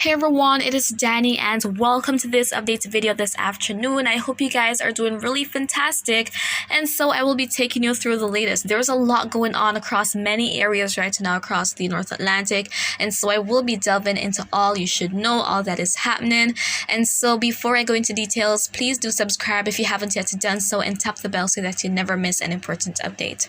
Hey everyone, it is Danny and welcome to this update video this afternoon. I hope you guys are doing really fantastic, and so I will be taking you through the latest. There's a lot going on across many areas right now across the North Atlantic, and so I will be delving into all you should know, all that is happening. And so before I go into details, please do subscribe if you haven't yet done so and tap the bell so that you never miss an important update.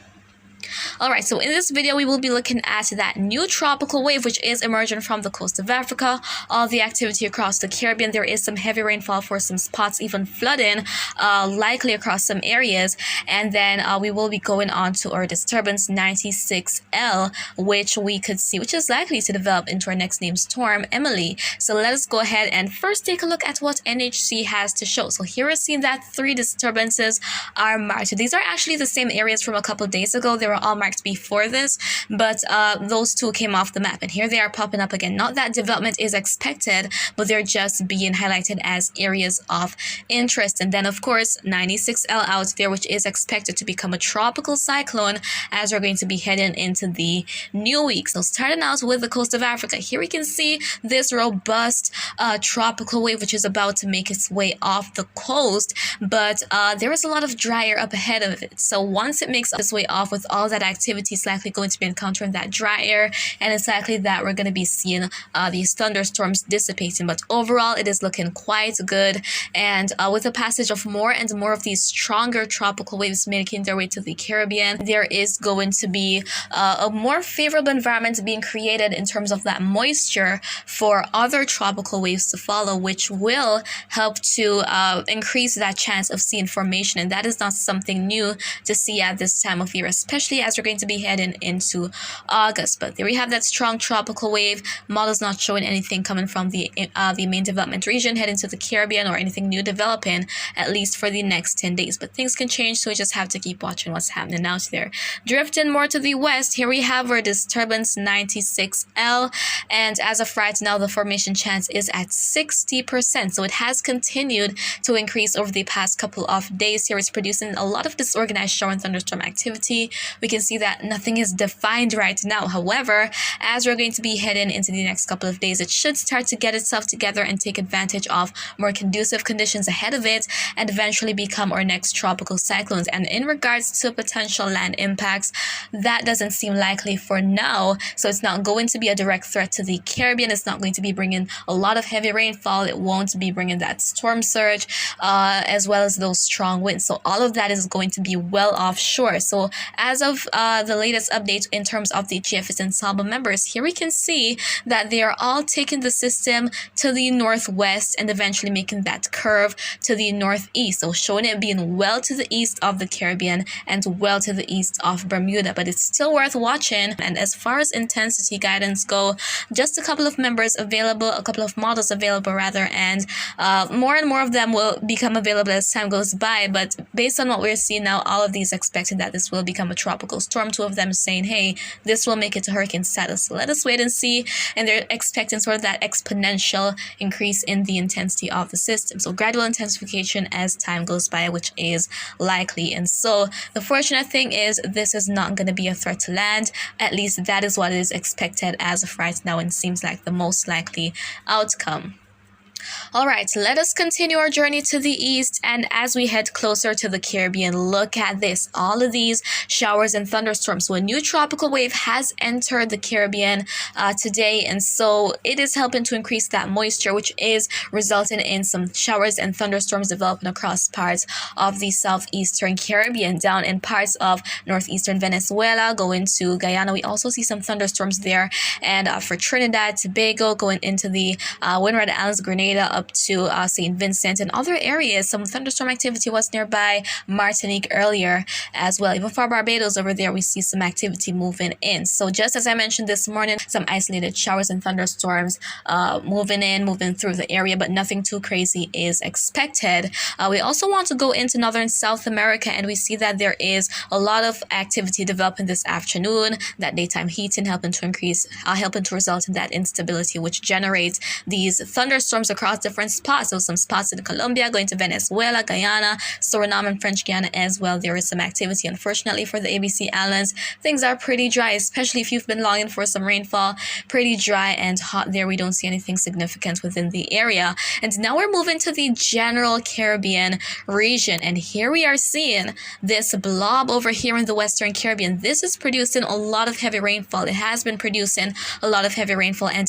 Alright, so in this video we will be looking at that new tropical wave which is emerging from the coast of Africa, all the activity across the Caribbean. There is some heavy rainfall for some spots, even flooding likely across some areas. And then we will be going on to our disturbance 96L, which we could see, which is likely to develop into our next named storm, Emily. So let us go ahead and first take a look at what NHC has to show. So here we're seeing that 3 disturbances are marked. These are actually the same areas from a couple of days ago. They were all marked before this, but those 2 came off the map, and here they are popping up again. Not that development is expected, but they're just being highlighted as areas of interest. And then of course 96L out there, which is expected to become a tropical cyclone as we're going to be heading into the new week. So starting out with the coast of Africa, here we can see this robust tropical wave which is about to make its way off the coast, but there is a lot of dry air up ahead of it. So once it makes its way off with all that activity, it's likely going to be encountering that dry air, and it's likely that we're going to be seeing these thunderstorms dissipating. But overall it is looking quite good, and with the passage of more and more of these stronger tropical waves making their way to the Caribbean, there is going to be a more favorable environment being created in terms of that moisture for other tropical waves to follow, which will help to increase that chance of seeing formation. And that is not something new to see at this time of year, especially as we're going to be heading into August. But there we have that strong tropical wave. Models not showing anything coming from the main development region heading to the Caribbean, or anything new developing, at least for the next 10 days. But things can change, so we just have to keep watching what's happening out there. Drifting more to the west, here we have our disturbance 96L, and as of right now the formation chance is at 60%. So it has continued to increase over the past couple of days. Here it's producing a lot of disorganized shower and thunderstorm activity. We can see that nothing is defined right now. However, as we're going to be heading into the next couple of days, it should start to get itself together and take advantage of more conducive conditions ahead of it, and eventually become our next tropical cyclones. And in regards to potential land impacts, that doesn't seem likely for now. So it's not going to be a direct threat to the Caribbean. It's not going to be bringing a lot of heavy rainfall. It won't be bringing that storm surge as well as those strong winds. So all of that is going to be well offshore. So as of the latest update in terms of the GFS Ensemble members, here we can see that they are all taking the system to the northwest and eventually making that curve to the northeast. So showing it being well to the east of the Caribbean and well to the east of Bermuda. But it's still worth watching. And as far as intensity guidance go, just a couple of members available, a couple of models available rather, and more and more of them will become available as time goes by. But based on what we're seeing now, all of these expecting that this will become a tropical storm. 2 of them saying, hey, this will make it to hurricane status. So let us wait and see. And they're expecting sort of that exponential increase in the intensity of the system. So gradual intensification as time goes by, which is likely. And so the fortunate thing is this is not going to be a threat to land. At least that is what is expected as of right now, and seems like the most likely outcome. Alright, let us continue our journey to the east, and as we head closer to the Caribbean, look at this. All of these showers and thunderstorms. So a new tropical wave has entered the Caribbean today, and so it is helping to increase that moisture, which is resulting in some showers and thunderstorms developing across parts of the southeastern Caribbean, down in parts of northeastern Venezuela, going to Guyana. We also see some thunderstorms there, and for Trinidad, Tobago, going into the Windward Islands, Grenada, up to St. Vincent and other areas. Some thunderstorm activity was nearby Martinique earlier as well. Even for Barbados over there, we see some activity moving in. So just as I mentioned this morning, some isolated showers and thunderstorms moving through the area, but nothing too crazy is expected. We also want to go into northern South America, and we see that there is a lot of activity developing this afternoon. That daytime heating helping to result in that instability, which generates these thunderstorms across different different spots. So some spots in Colombia, going to Venezuela, Guyana, Suriname, and French Guiana as well. There is some activity. Unfortunately for the ABC Islands, things are pretty dry, especially if you've been longing for some rainfall. Pretty dry and hot there. We don't see anything significant within the area. And now we're moving to the general Caribbean region. And here we are seeing this blob over here in the Western Caribbean. This is producing a lot of heavy rainfall. It has been producing a lot of heavy rainfall and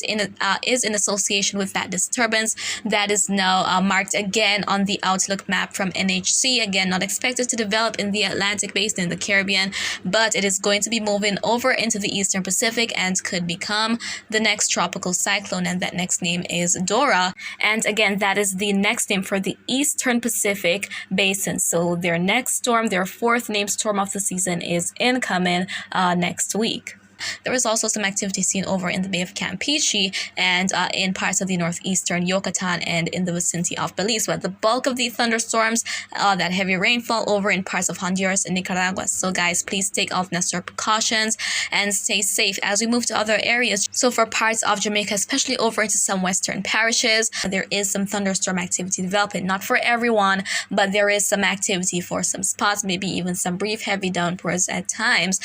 is in association with that disturbance that is now marked again on the outlook map from NHC. Again, not expected to develop in the Atlantic basin in the Caribbean, but it is going to be moving over into the Eastern Pacific and could become the next tropical cyclone, and that next name is Dora. And again, that is the next name for the Eastern Pacific basin. So their next storm, their fourth named storm of the season, is incoming next week. There is also some activity seen over in the Bay of Campeche and in parts of the northeastern Yucatan and in the vicinity of Belize. But the bulk of the thunderstorms, that heavy rainfall over in parts of Honduras and Nicaragua. So guys, please take all necessary precautions and stay safe as we move to other areas. So for parts of Jamaica, especially over into some western parishes, there is some thunderstorm activity developing. Not for everyone, but there is some activity for some spots, maybe even some brief heavy downpours at times.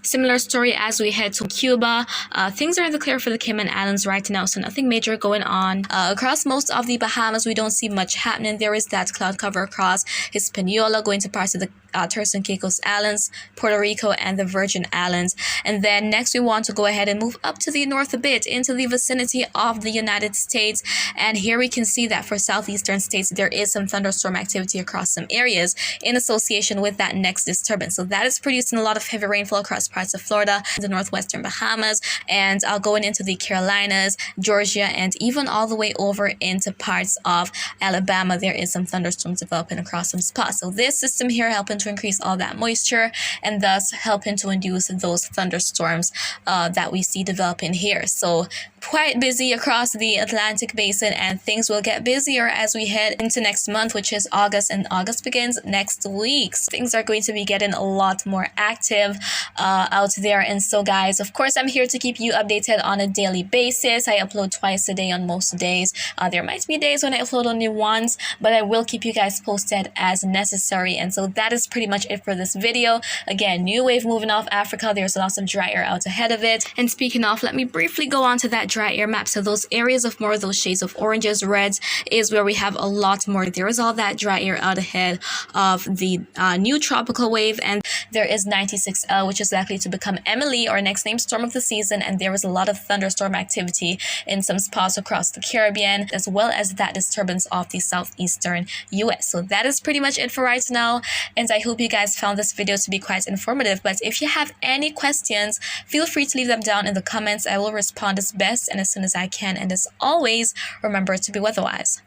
Similar story as we head to Cuba. Things are in the clear for the Cayman Islands right now, so nothing major going on. Across most of the Bahamas, we don't see much happening. There is that cloud cover across Hispaniola, going to parts of the Turks and Caicos Islands, Puerto Rico, and the Virgin Islands. And then next we want to go ahead and move up to the north a bit into the vicinity of the United States. And here we can see that for southeastern states, there is some thunderstorm activity across some areas in association with that next disturbance. So that is producing a lot of heavy rainfall across parts of Florida, the northwestern Bahamas, and going into the Carolinas, Georgia, and even all the way over into parts of Alabama. There is some thunderstorms developing across some spots. So this system here helping to increase all that moisture and thus helping to induce those thunderstorms that we see developing here. So quite busy across the Atlantic basin, and things will get busier as we head into next month, which is August, and August begins next week. So things are going to be getting a lot more active out there. And so guys, of course, I'm here to keep you updated on a daily basis. I upload twice a day on most days. There might be days when I upload only once, but I will keep you guys posted as necessary. And so that is pretty much it for this video. Again, new wave moving off Africa. There's lots of dry air out ahead of it. And speaking of, let me briefly go on to that dry air map. So those areas of more of those shades of oranges, reds, is where we have a lot more. There is all that dry air out ahead of the new tropical wave, and there is 96L, which is likely to become Emily, or next name storm of the season. And there is a lot of thunderstorm activity in some spots across the Caribbean, as well as that disturbance off the southeastern US. So that is pretty much it for right now, and I hope you guys found this video to be quite informative. But if you have any questions, feel free to leave them down in the comments. I will respond as best and as soon as I can. And as always, remember to be weatherwise.